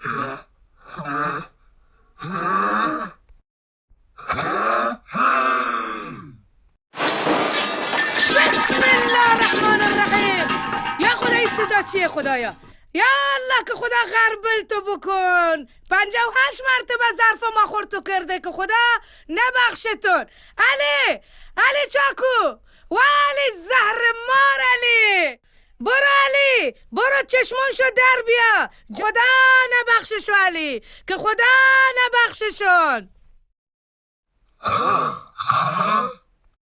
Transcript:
بسم الله الرحمن الرحیم. یا خدا این صدا چیه خدایا؟ یا الله که خدا غربل تو بکن. 58 مرتبه ظرف ما خورد تو کرده که خدا نبخشتون. علی چاکو و علی زهر مار علی، برو علی، برو چشمونشو در بیا. خدا نبخششو علی، که خدا نبخششون.